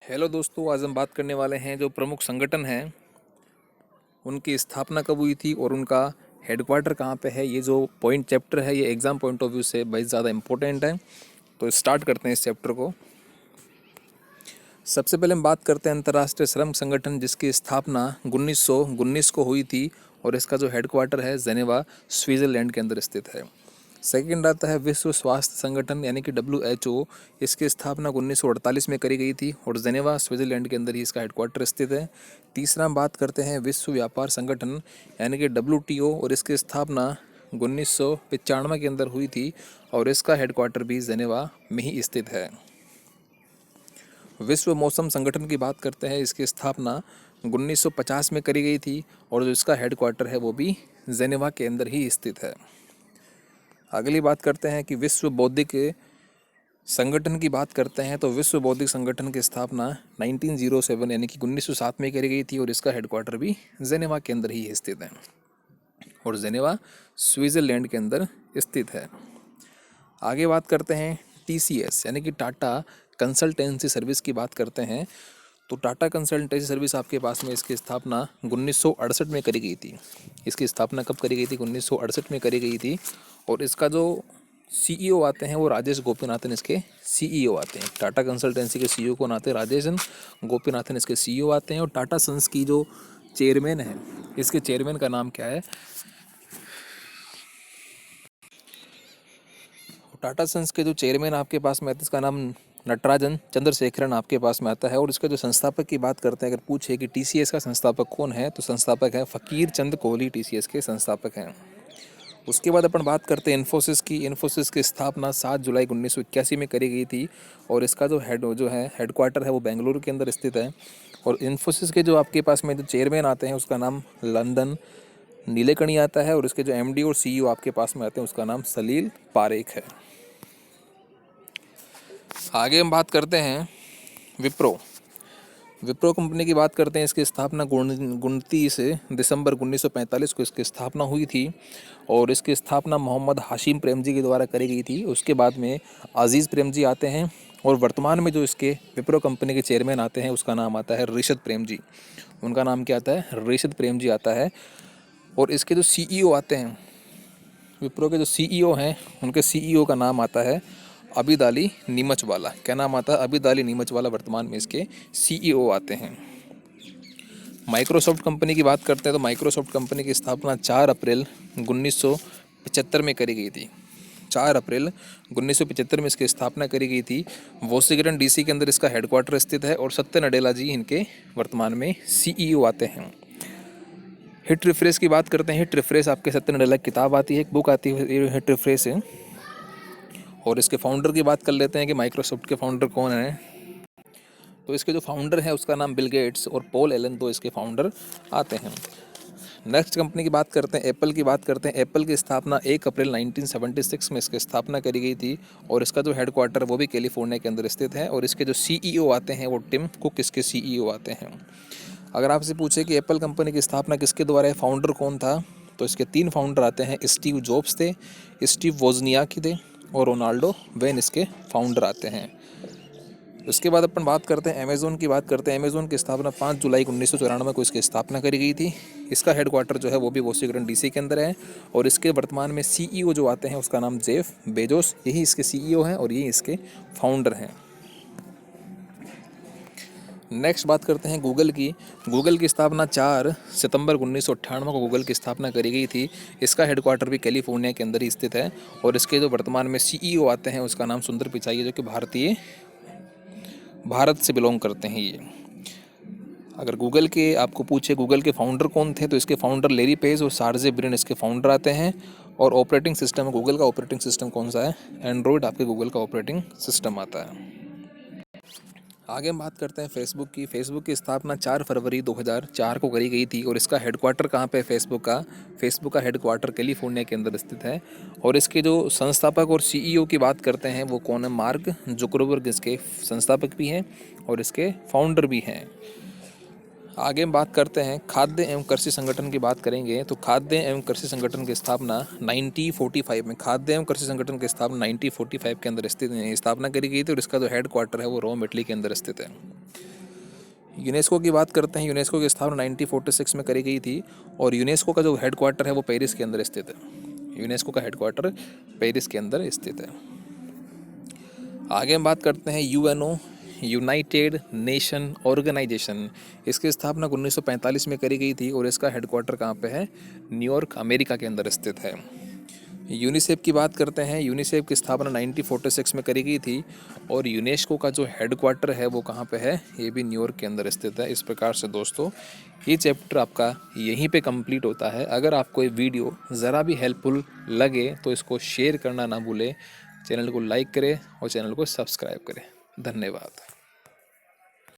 Hello दोस्तों, आज हम बात करने वाले हैं जो प्रमुख संगठन हैं उनकी स्थापना कब हुई थी और उनका हेडक्वार्टर कहाँ पे है। ये जो पॉइंट चैप्टर है ये एग्ज़ाम पॉइंट ऑफ व्यू से बहुत ज़्यादा इम्पोर्टेंट है। तो स्टार्ट करते हैं इस चैप्टर को। सबसे पहले हम बात करते हैं अंतर्राष्ट्रीय श्रम संगठन, जिसकी स्थापना 1919 को हुई थी और इसका जो हेडक्वार्टर है जेनेवा स्विट्ज़रलैंड के अंदर स्थित है। सेकंड आता है विश्व स्वास्थ्य संगठन यानी कि WHO। इसकी स्थापना 1948 में करी गई थी और जेनेवा स्विट्ज़रलैंड के अंदर ही इसका हेडक्वार्टर स्थित है। तीसरा हम बात करते हैं विश्व व्यापार संगठन यानी कि WTO और इसकी स्थापना 1995 के अंदर हुई थी और इसका हेडक्वार्टर भी जेनेवा में ही स्थित है। विश्व मौसम संगठन की बात करते हैं, इसकी स्थापना 1950 में करी गई थी और जो इसका हेडक्वार्टर है वो भी जेनेवा के अंदर ही स्थित है। अगली बात करते हैं कि विश्व बौद्धिक संगठन की बात करते हैं तो विश्व बौद्धिक संगठन की स्थापना 1907 यानी कि 1907 में करी गई थी और इसका हेडक्वार्टर भी जेनेवा के अंदर ही स्थित है और जेनेवा स्विट्ज़रलैंड के अंदर स्थित है। आगे बात करते हैं TCS यानी कि टाटा कंसल्टेंसी सर्विस की बात करते हैं। तो टाटा कंसल्टेंसी सर्विस आपके पास में इसकी स्थापना 1968 में करी गई थी। इसकी स्थापना कब करी गई थी? 1968 में करी गई थी और इसका जो CEO आते हैं वो राजेश गोपीनाथन इसके CEO आते हैं। टाटा कंसल्टेंसी के CEO कौन आते हैं? राजेश गोपीनाथन इसके CEO आते हैं। और टाटा सन्स की जो चेयरमैन है, इसके चेयरमैन का नाम क्या है? टाटा सन्स के जो चेयरमैन आपके पास में आते हैं इसका नाम नटराजन चंद्रशेखरन आपके पास में आता है। और इसका जो संस्थापक की बात करते हैं, अगर पूछे कि TCS का संस्थापक कौन है तो संस्थापक है फकीर चंद कोहली, TCS के संस्थापक हैं। उसके बाद अपन बात करते हैं इन्फोसिस की। इन्फोसिस की स्थापना 7 जुलाई 1981 में करी गई थी और इसका जो हेडक्वार्टर है वो बेंगलुरु के अंदर स्थित है। और इन्फोसिस के जो आपके पास में जो चेयरमैन आते हैं उसका नाम लंदन नीलेकणी आता है और इसके जो MD और CEO आपके पास में आते हैं उसका नाम सलील पारेख है। आगे हम बात करते हैं विप्रो। विप्रो कंपनी की बात करते हैं। इसकी स्थापना 29 दिसंबर 1945 को इसकी स्थापना हुई थी और इसकी स्थापना मोहम्मद हाशिम प्रेमजी के द्वारा करी गई थी। उसके बाद में अजीज़ प्रेमजी आते हैं और वर्तमान में जो इसके विप्रो कंपनी के चेयरमैन आते हैं उसका नाम आता है रिशद प्रेमजी। उनका नाम क्या आता है? रिशद प्रेमजी आता है। और इसके जो CEO आते हैं, विप्रो के जो CEO हैं उनके CEO का नाम आता है अबिद अली नीमचवाला। क्या नाम आता है? अबिद अली नीमचवाला वर्तमान में इसके CEO आते हैं। माइक्रोसॉफ्ट कंपनी की बात करते हैं तो माइक्रोसॉफ्ट कंपनी की स्थापना 4 अप्रैल 1975 में करी गई थी। 4 अप्रैल 1975 में इसकी स्थापना करी गई थी। वॉशिंगटन DC के अंदर इसका हेडक्वार्टर स्थित है और सत्य नडेला जी इनके वर्तमान में CEO आते हैं। हिट रिफ्रेश की बात करते हैं। हिट रिफ्रेश आपके सत्य नडेला की किताब आती है, एक बुक आती है हिट रिफ्रेश है। और इसके फाउंडर की बात कर लेते हैं कि माइक्रोसॉफ्ट के फाउंडर कौन हैं। तो इसके जो फाउंडर है उसका नाम बिल गेट्स और पॉल एलन, तो इसके फाउंडर आते हैं। नेक्स्ट कंपनी की बात करते हैं, एप्पल की बात करते हैं। एप्पल की स्थापना 1 अप्रैल 1976 में इसकी स्थापना करी गई थी और इसका जो हेडक्वार्टर वो भी कैलिफोर्निया के अंदर स्थित है। और इसके जो CEO आते हैं वो टिम कुक इसके CEO आते हैं। अगर आपसे पूछे कि एप्पल कंपनी की स्थापना किसके द्वारा है, फाउंडर कौन था, तो इसके 3 फाउंडर आते हैं। स्टीव जॉब्स थे, स्टीव वोजनियाकी थे और रोनाल्डो वेन इसके फाउंडर आते हैं। उसके बाद अपन बात करते हैं अमेज़ॉन की बात करते हैं। अमेज़ॉन की स्थापना 5 जुलाई 1994 को इसकी स्थापना करी गई थी। इसका हेडक्वार्टर जो है वो भी वॉशिंगटन DC के अंदर है और इसके वर्तमान में CEO जो आते हैं उसका नाम जेफ बेजोस, यही इसके CEO हैं और यही इसके फाउंडर हैं। नेक्स्ट बात करते हैं गूगल की। गूगल की स्थापना 4 सितंबर 1998 को गूगल की स्थापना करी गई थी। इसका हेडक्वार्टर भी कैलिफोर्निया के अंदर ही स्थित है और इसके जो वर्तमान में CEO आते हैं उसका नाम सुंदर पिचाई है, जो कि भारत से बिलोंग करते हैं ये। अगर गूगल के आपको पूछे गूगल के फाउंडर कौन थे, तो इसके फाउंडर लेरी पेज और सार्जे ब्रिन इसके फाउंडर आते हैं। और ऑपरेटिंग सिस्टम, गूगल का ऑपरेटिंग सिस्टम कौन सा है? एंड्रॉयड आपके गूगल का ऑपरेटिंग सिस्टम आता है। आगे हम बात करते हैं फेसबुक की। फेसबुक की स्थापना 4 फरवरी 2004 को करी गई थी और इसका हेडक्वार्टर कहाँ पे है? फेसबुक का हेडक्वार्टर कैलिफोर्निया के अंदर स्थित है। और इसके जो संस्थापक और CEO की बात करते हैं वो कौन है? मार्क जुकरबर्ग इसके संस्थापक भी हैं और इसके फाउंडर भी हैं। आगे हम बात करते हैं खाद्य एवं कृषि संगठन की बात करेंगे। तो खाद्य एवं कृषि संगठन की स्थापना 1945 में, खाद्य एवं कृषि संगठन की स्थापना 1945 के अंदर स्थापना करी गई थी और इसका जो हेडक्वार्टर है वो रोम इटली के अंदर स्थित है। यूनेस्को की बात करते हैं। यूनेस्को की स्थापना 1946 में करी गई थी और यूनेस्को का जो हेडक्वार्टर है वो पेरिस के अंदर स्थित है। यूनेस्को का हेडक्वार्टर पेरिस के अंदर स्थित है। आगे हम बात करते हैं यूएनओ, यूनाइटेड नेशन ऑर्गेनाइजेशन। इसकी स्थापना 1945 में करी गई थी और इसका हेडक्वार्टर कहाँ पे है? न्यूयॉर्क, अमेरिका के अंदर स्थित है। यूनिसेफ की बात करते हैं। यूनिसेफ की स्थापना 1946 में करी गई थी और यूनेस्को का जो हेडक्वार्टर है वो कहाँ पे है? ये भी न्यूयॉर्क के अंदर स्थित है। इस प्रकार से दोस्तों ये चैप्टर आपका यहीं पे कंप्लीट होता है। अगर आपको ये वीडियो ज़रा भी हेल्पफुल लगे तो इसको शेयर करना ना भूलें, चैनल को लाइक करें और चैनल को सब्सक्राइब करें। धन्यवाद।